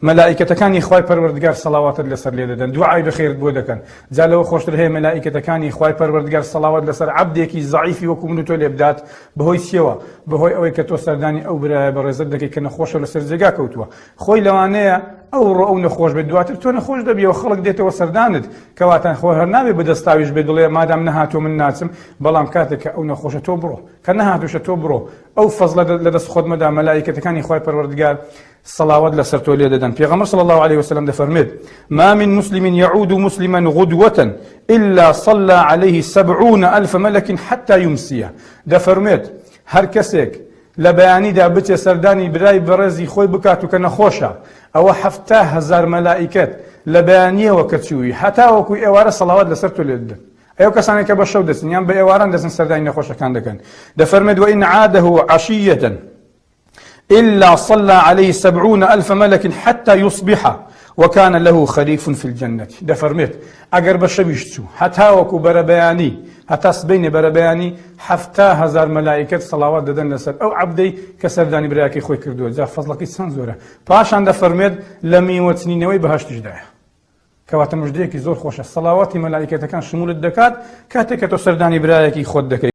مەلائیکەتەکانی خوای پەروەردگار سەڵاواتت لەسەر لێ دەدەن، دوعای بەخێرت بۆ دەکەن. جا لەوە خۆشتر هەیە مەلائیکەتەکانی خوای پەروەردگار سەڵاوات لەسەر عەبدێکی زەعیفی وەکو من و تۆ لێ بدات بەهۆی چیەوە؟ بەهۆی ئەوەی کە تۆ سەردانی ئەو برایە بەڕێزت دەکەی کە نەخۆشە لەسەر جێگا کەوتووە. خۆی لەوانەیە ئەوڕۆ ئەو نەخۆش بێت، دواتر تۆ نەخۆش دەبیەوە، خەڵک دێتەوە سەردانت، کەواتە خۆ هەر نابێ بەدەستاویش بێ دڵێ مادام نەهاتۆ من ناچم، بەڵام کاتێک کە ئەو نەخۆشە تۆ بڕۆ، کە نەهاتوشە تۆ بڕۆ. ئەو فەزڵە لەدەست خۆت مەدا، مەلائیکەتەکانی خوای پەروەردگار صلوات لەسەر تۆ لێ دەدەن. پێغەمبەر صلی الله عليه وسلم دەفەرمێت: ما من مسلم يعود مسلما غدوة إلا صلى عليه 70,000 ملك حتى يمسيه. دەفەرمێت هەر کەسێک لە بەیانیدا بچێ سەردانی برای بەڕێزی خۆی بکات و کە نەخۆشە، ئەوە 70,000 مەلائیکەت لە بەیانیەوە کە چووی هەتا وەکوی ئێوارە سەڵاوات لەسەر تۆ لێ دەدەن. ئەو کەسانێک کە بە شەو دەچن یان بە ئێواران دەچن سەردانی نەخۆشەکان دەکەن. دەفەرمێت: وإن عاده عشية إلا صلى عليه 70,000 ملك حتى يصبح وكان له خليف في الجنة. دەفەرمێت ئەگەر بە شەویش چوو هەتا وەکو بەرەبەیانی، هەتا سبەینێ بەرەبەیانی 70,000 مەلائیکەت سەڵاوات دەدەن لەسەر ئەو عەبدەی کە سەردانی برایەکەی خۆی کردووە. جا فەزڵەکەی چەند زۆرە. پاشان دەفەرمێت لە میوەچنینەوەی بەهەشتیشدایە، کەواتە مژدەیەکی زۆر خۆشە. سەڵاواتی مەلائیکەتەکان شمولت دەکات کاتێک کە تۆ سەردانی برایەکی خۆت دەکەی.